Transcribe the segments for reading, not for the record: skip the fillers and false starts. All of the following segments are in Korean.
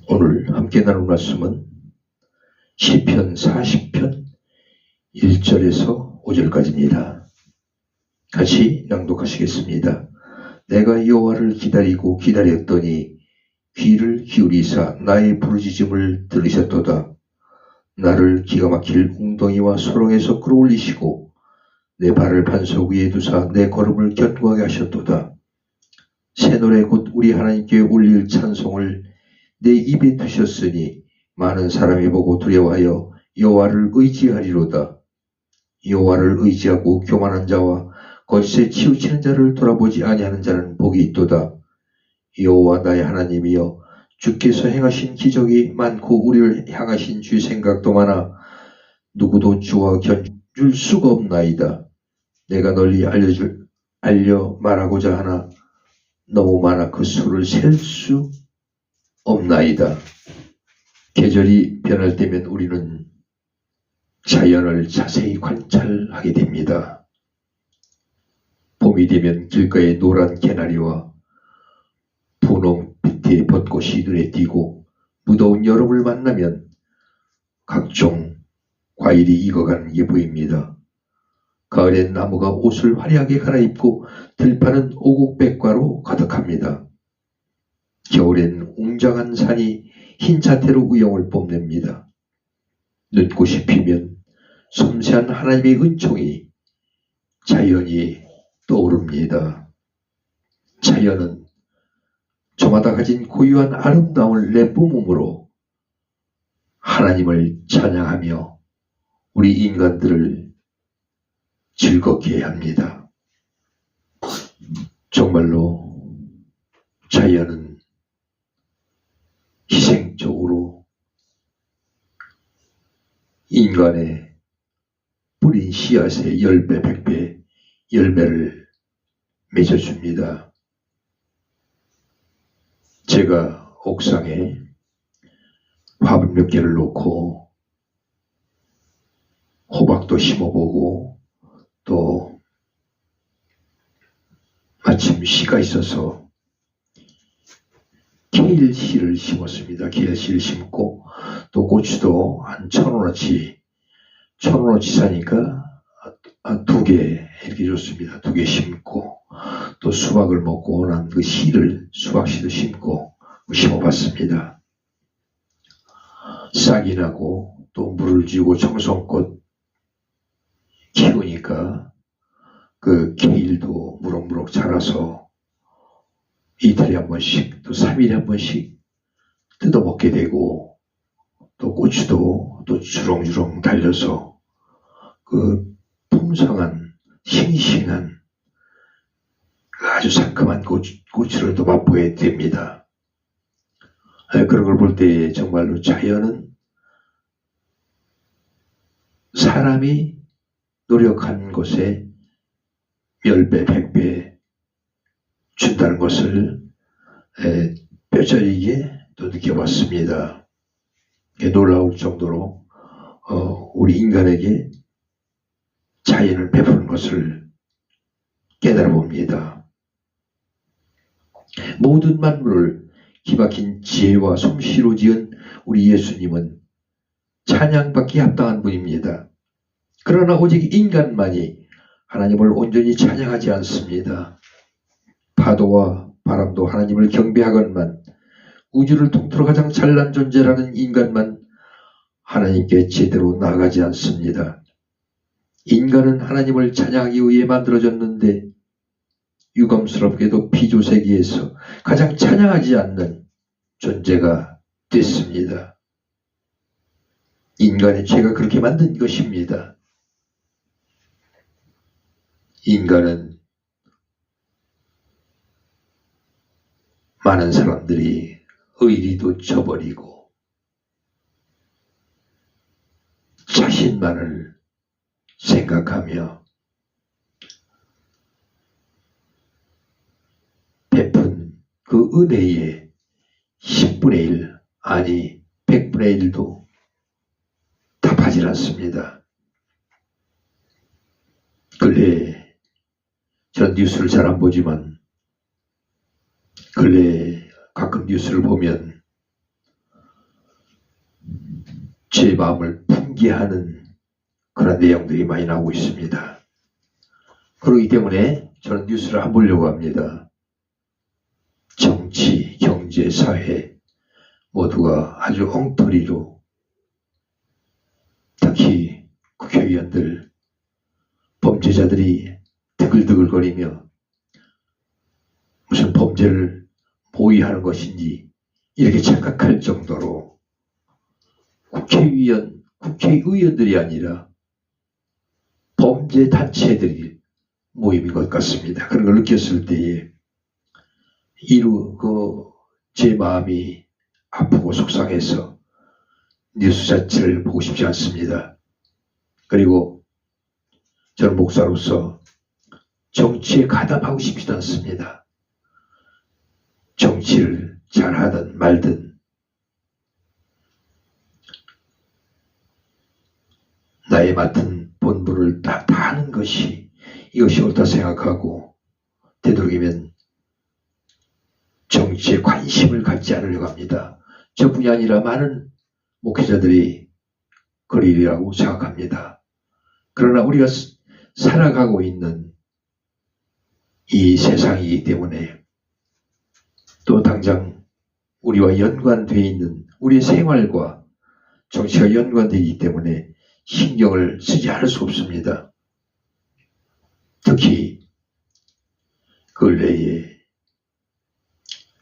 오늘 함께 나눌 말씀은 시편 40편 1절에서 5절까지입니다. 같이 낭독하시겠습니다. 내가 여호와를 기다리고 기다렸더니 귀를 기울이사 나의 부르짖음을 들으셨도다. 나를 기가 막힐 웅덩이와 소롱에서 끌어올리시고 내 발을 반석 위에 두사 내 걸음을 견고하게 하셨도다. 새 노래 곧 우리 하나님께 올릴 찬송을 내 입에 두셨으니 많은 사람이 보고 두려워하여 여호와를 의지하리로다. 여호와를 의지하고 교만한 자와 거짓에 치우치는 자를 돌아보지 아니하는 자는 복이 있도다. 여호와 나의 하나님이여, 주께서 행하신 기적이 많고 우리를 향하신 주의 생각도 많아 누구도 주와 견줄 수가 없나이다. 내가 널리 알려 말하고자 하나 너무 많아 그 수를 셀 수 없나이다. 계절이 변할 때면 우리는 자연을 자세히 관찰하게 됩니다. 봄이 되면 길가의 노란 개나리와 분홍빛의 벚꽃이 눈에 띄고, 무더운 여름을 만나면 각종 과일이 익어가는 게 보입니다. 가을엔 나무가 옷을 화려하게 갈아입고 들판은 오곡백과로 가득합니다. 겨울엔 웅장한 산이 흰 자태로 우영을 뽐냅니다. 눈꽃이 피면 섬세한 하나님의 은총이 자연이 떠오릅니다. 자연은 저마다 가진 고유한 아름다움을 내뿜음으로 하나님을 찬양하며 우리 인간들을 즐겁게 합니다. 정말로 자연은 희생적으로 인간의 뿌린 씨앗의 10배, 100배 열매를 맺어줍니다. 제가 옥상에 화분 몇 개를 놓고 호박도 심어보고, 또 마침 씨가 있어서 케일씨를 심었습니다. 케일씨를 심고, 또 고추도 한 1,000원어치 사니까 2개 이렇게 줬습니다. 2개 심고, 또 수박을 먹고 난 그 씨를, 수박씨를 심고 심어봤습니다. 싹이 나고 또 물을 주고 청송꽃 키우니까 그 케일도 무럭무럭 자라서 이틀에 한 번씩, 또 3일에 한 번씩 뜯어먹게 되고, 또 고추도 또 주렁주렁 달려서 그 풍성한 싱싱한 아주 상큼한 고추를 또 맛보게 됩니다. 그런 걸 볼 때 정말로 자연은 사람이 노력한 것에 10배, 100배 준다는 것을 뼈저리게 또 느껴봤습니다. 놀라울 정도로 우리 인간에게 자연을 베푸는 것을 깨달아 봅니다. 모든 만물을 기막힌 지혜와 솜씨로 지은 우리 예수님은 찬양받기 합당한 분입니다. 그러나 오직 인간만이 하나님을 온전히 찬양하지 않습니다. 파도와 바람도 하나님을 경배하건만, 우주를 통틀어 가장 잘난 존재라는 인간만 하나님께 제대로 나아가지 않습니다. 인간은 하나님을 찬양하기 위해 만들어졌는데 유감스럽게도 피조세계에서 가장 찬양하지 않는 존재가 됐습니다. 인간의 죄가 그렇게 만든 것입니다. 인간은 많은 사람들이 의리도 저버리고 자신만을 생각하며 베푼 그 은혜의 10분의 1, 아니 100분의 1도 답하지 않습니다. 근래 전 뉴스를 잘 안 보지만 근래 가끔 뉴스를 보면 제 마음을 분개하는 그런 내용들이 많이 나오고 있습니다. 그렇기 때문에 저는 뉴스를 안 보려고 합니다. 정치, 경제, 사회 모두가 아주 엉터리로, 특히 국회의원들, 범죄자들이 드글드글거리며 무슨 범죄를 모의하는 것인지 이렇게 착각할 정도로 국회의원들이 아니라 범죄 단체들이 모임인 것 같습니다. 그런 걸 느꼈을 때에 제 마음이 아프고 속상해서 뉴스 자체를 보고 싶지 않습니다. 그리고 저는 목사로서 정치에 가담하고 싶지도 않습니다. 정치를 잘하든 말든 나의 맡은 본분을 다 하는 것이 이것이 옳다 생각하고 되도록이면 정치에 관심을 갖지 않으려고 합니다. 저뿐이 아니라 많은 목회자들이 그러리라고 생각합니다. 그러나 우리가 살아가고 있는 이 세상이기 때문에 또 당장 우리와 연관되어 있는 우리의 생활과 정치가 연관되기 때문에 신경을 쓰지 않을 수 없습니다. 특히 근래에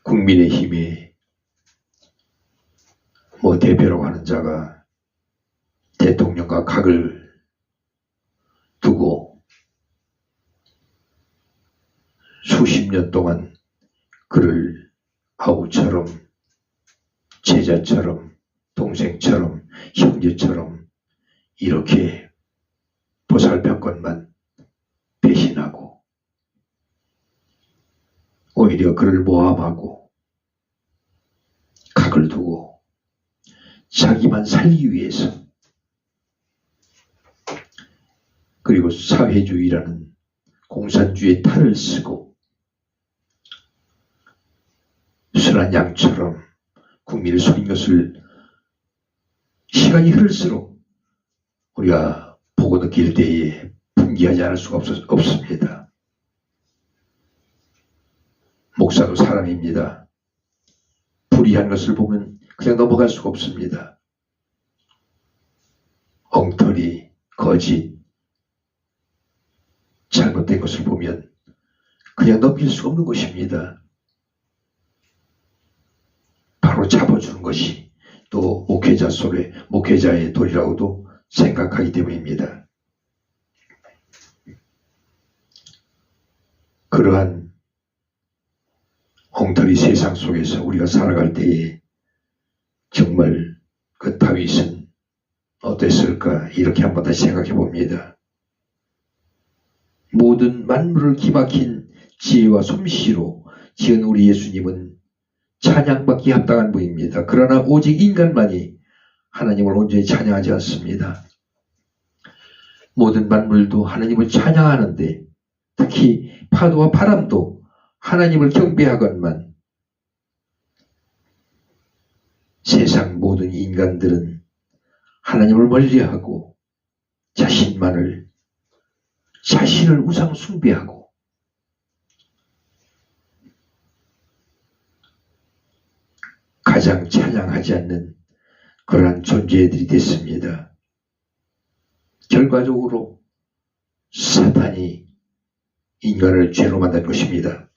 국민의힘의 대표라고 하는 자가 대통령과 각을 두고 수십 년 동안 그를 아우처럼, 제자처럼, 동생처럼, 형제처럼 이렇게 보살폈건만 배신하고 오히려 그를 모함하고 각을 두고 자기만 살기 위해서, 그리고 사회주의라는 공산주의의 탈을 쓰고 순한 양처럼 국민을 속인 것을 시간이 흐를수록 우리가 보고 느낄 때에 분개하지 않을 수가 없습니다. 목사도 사람입니다. 불의한 것을 보면 그냥 넘어갈 수가 없습니다. 엉터리, 거짓, 잘못된 것을 보면 그냥 넘길 수가 없는 것입니다. 바로 잡아주는 것이 또 목회자의 도리라고도 생각하기 때문입니다. 그러한 엉터리 세상 속에서 우리가 살아갈 때에 정말 그 다윗은 어땠을까 이렇게 한번 다시 생각해 봅니다. 모든 만물을 기막힌 지혜와 솜씨로 지은 우리 예수님은 찬양받기 합당한 분입니다. 그러나 오직 인간만이 하나님을 온전히 찬양하지 않습니다. 모든 만물도 하나님을 찬양하는데 특히 파도와 바람도 하나님을 경배하건만 세상 모든 인간들은 하나님을 멀리하고 자신을 우상 숭배하고 가장 찬양하지 않는 그러한 존재들이 됐습니다. 결과적으로 사탄이 인간을 죄로 만든 것입니다.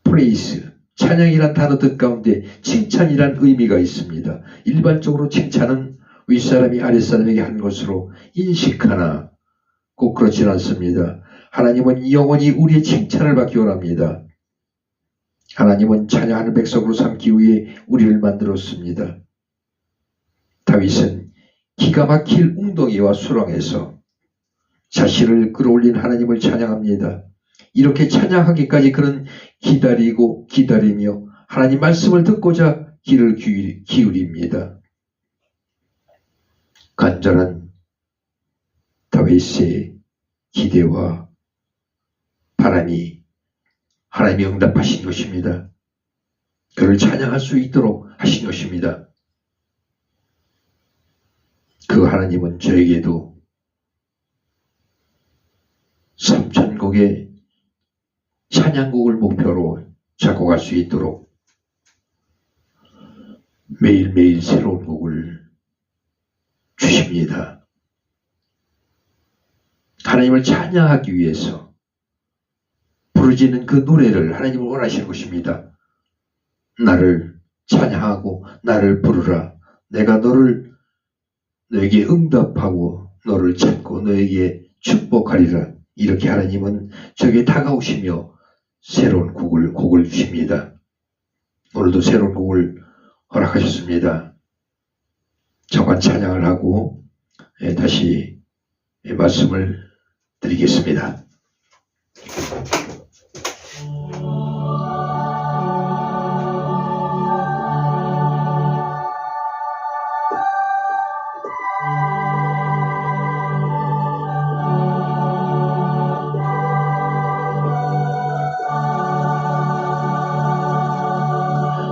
프레이스, 찬양이란 단어 뜻 가운데 칭찬이란 의미가 있습니다. 일반적으로 칭찬은 윗사람이 아랫사람에게 하는 것으로 인식하나 꼭 그렇지는 않습니다. 하나님은 영원히 우리의 칭찬을 받기 원합니다. 하나님은 찬양하는 백성으로 삼기 위해 우리를 만들었습니다. 다윗은 기가 막힐 웅덩이와 수렁에서 자신을 끌어올린 하나님을 찬양합니다. 이렇게 찬양하기까지 그는 기다리며 하나님 말씀을 듣고자 귀를 기울입니다. 간절한 다윗의 기대와 바람이 하나님이 응답하신 것입니다. 그를 찬양할 수 있도록 하신 것입니다. 그 하나님은 저에게도 3,000곡의 찬양곡을 목표로 작곡할 수 있도록 매일매일 새로운 곡을 주십니다. 하나님을 찬양하기 위해서 부르짖는 그 노래를 하나님은 원하시는 것입니다. 나를 찬양하고 나를 부르라. 내가 너에게 응답하고 너를 찾고 너에게 축복하리라. 이렇게 하나님은 저에게 다가오시며 새로운 곡을 주십니다. 오늘도 새로운 곡을 허락하셨습니다. 잠깐 찬양을 하고 다시 말씀을 드리겠습니다.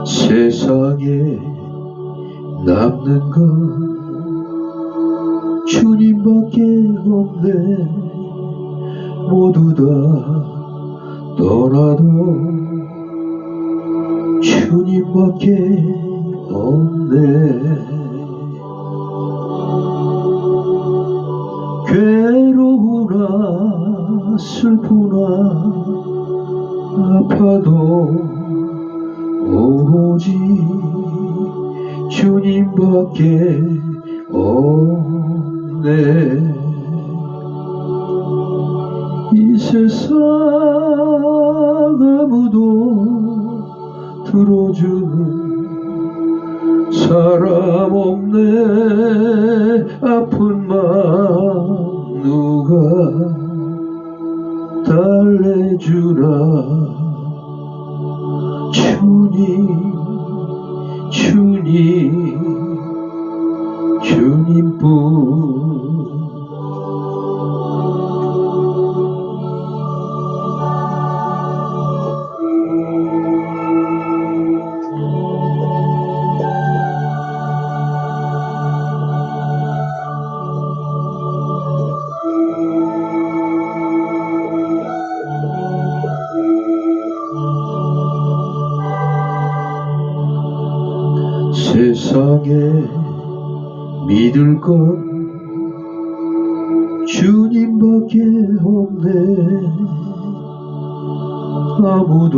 세상에 남는 건 주님밖에 없네. 모두 다 떠나도 주님밖에 없네. 괴로우나 슬프나 아파도 오직 주님밖에 없네. 이 세상 아무도 들어주는 사람 없네. 아픈 마음 누가 달래주나. 주님뿐. 세상에 믿을 건 주님밖에 없네. 아무도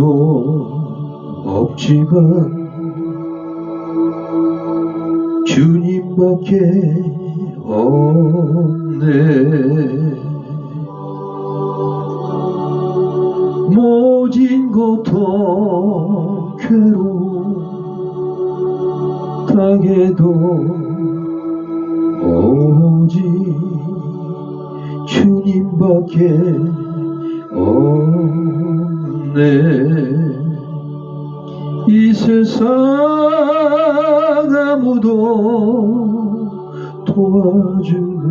없지만 주님밖에 없네. 모진 고통 괴로움 당해도 오직 주님밖에 없네. 이 세상 아무도 도와주는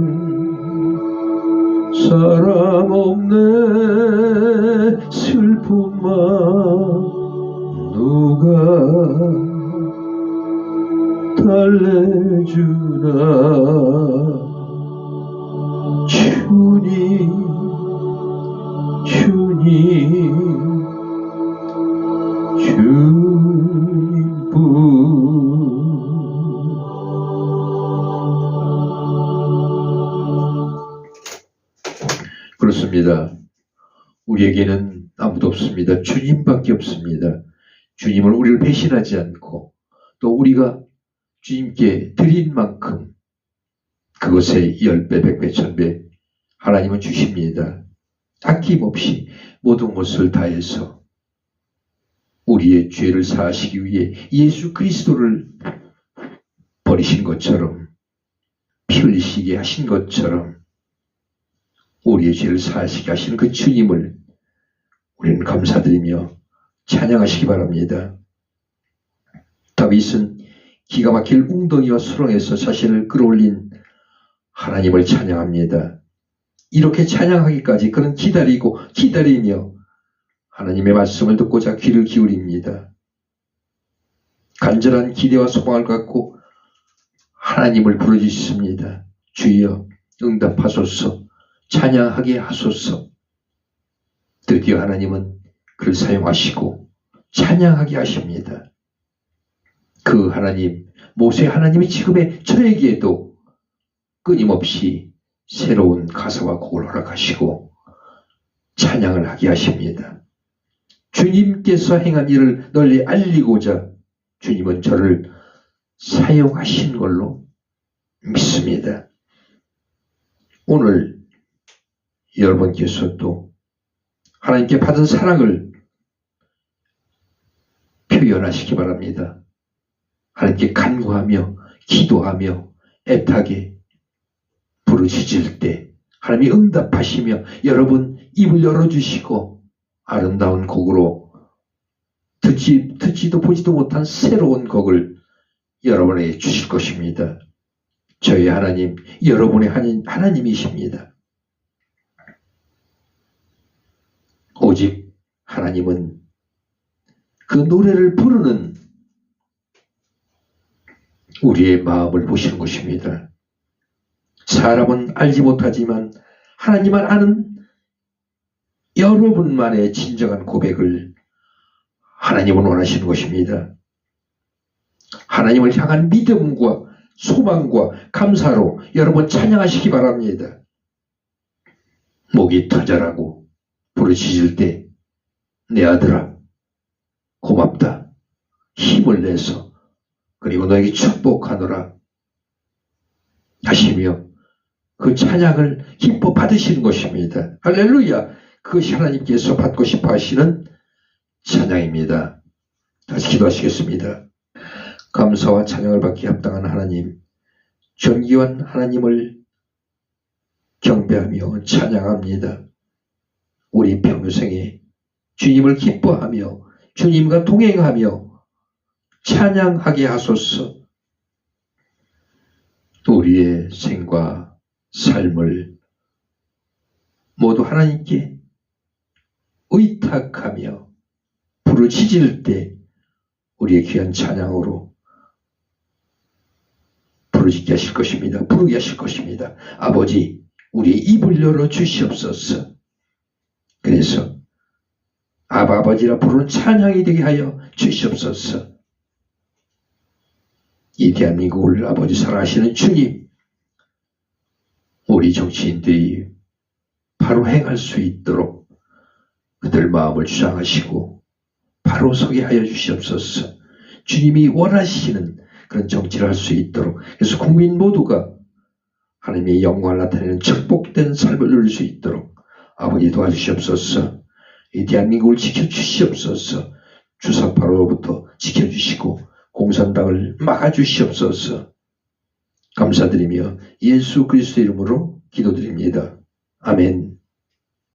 사람 없네. 슬픈 마음 누가 달래주나. 주님뿐. 그렇습니다. 우리에게는 아무도 없습니다. 주님밖에 없습니다. 주님을 우리를 배신하지 않고 또 우리가 주님께 드린 만큼 그것의 10배, 100배, 1000배 하나님은 주십니다. 아낌없이 모든 것을 다해서 우리의 죄를 사하시기 위해 예수 그리스도를 버리신 것처럼, 피 흘리시게 하신 것처럼 우리의 죄를 사하시게 하시는 그 주님을 우리는 감사드리며 찬양하시기 바랍니다. 다윗은 기가 막힐 웅덩이와 수렁에서 자신을 끌어올린 하나님을 찬양합니다. 이렇게 찬양하기까지 그는 기다리며 하나님의 말씀을 듣고자 귀를 기울입니다. 간절한 기대와 소망을 갖고 하나님을 부르짖습니다. 주여 응답하소서, 찬양하게 하소서. 드디어 하나님은 그를 사용하시고 찬양하게 하십니다. 그 하나님, 모세 하나님이 지금의 저에게도 끊임없이 새로운 가사와 곡을 허락하시고 찬양을 하게 하십니다. 주님께서 행한 일을 널리 알리고자 주님은 저를 사용하신 걸로 믿습니다. 오늘 여러분께서도 하나님께 받은 사랑을 표현하시기 바랍니다. 하나님께 간구하며 기도하며 애타게 부르짖을 때 하나님이 응답하시며 여러분 입을 열어주시고 아름다운 곡으로 듣지도 보지도 못한 새로운 곡을 여러분에게 주실 것입니다. 저희 하나님, 여러분의 하나님이십니다. 오직 하나님은 그 노래를 부르는 우리의 마음을 보시는 것입니다. 사람은 알지 못하지만 하나님만 아는 여러분만의 진정한 고백을 하나님은 원하시는 것입니다. 하나님을 향한 믿음과 소망과 감사로 여러분 찬양하시기 바랍니다. 목이 터져라고 부르짖을 때 내 아들아 고맙다, 힘을 내서 그리고 너에게 축복하노라 하시며 그 찬양을 기뻐 받으시는 것입니다. 할렐루야. 그것이 하나님께서 받고 싶어 하시는 찬양입니다. 다시 기도하시겠습니다. 감사와 찬양을 받기 합당한 하나님, 존귀한 하나님을 경배하며 찬양합니다. 우리 평생에 주님을 기뻐하며 주님과 동행하며 찬양하게 하소서. 우리의 생과 삶을 모두 하나님께 의탁하며 부르짖을 때 우리의 귀한 찬양으로 부르짖게 하실 것입니다. 부르게 하실 것입니다. 아버지, 우리의 입을 열어 주시옵소서. 그래서 아버지라 부르는 찬양이 되게 하여 주시옵소서. 이 대한민국을 아버지 사랑하시는 주님, 우리 정치인들이 바로 행할 수 있도록 그들 마음을 주장하시고 바로 서게 하여 주시옵소서. 주님이 원하시는 그런 정치를 할 수 있도록, 그래서 국민 모두가 하나님의 영광을 나타내는 축복된 삶을 누릴 수 있도록 아버지 도와주시옵소서. 이 대한민국을 지켜주시옵소서. 주사파로부터 지켜주시고 공산당을 막아주시옵소서. 감사드리며 예수 그리스도 이름으로 기도드립니다. 아멘.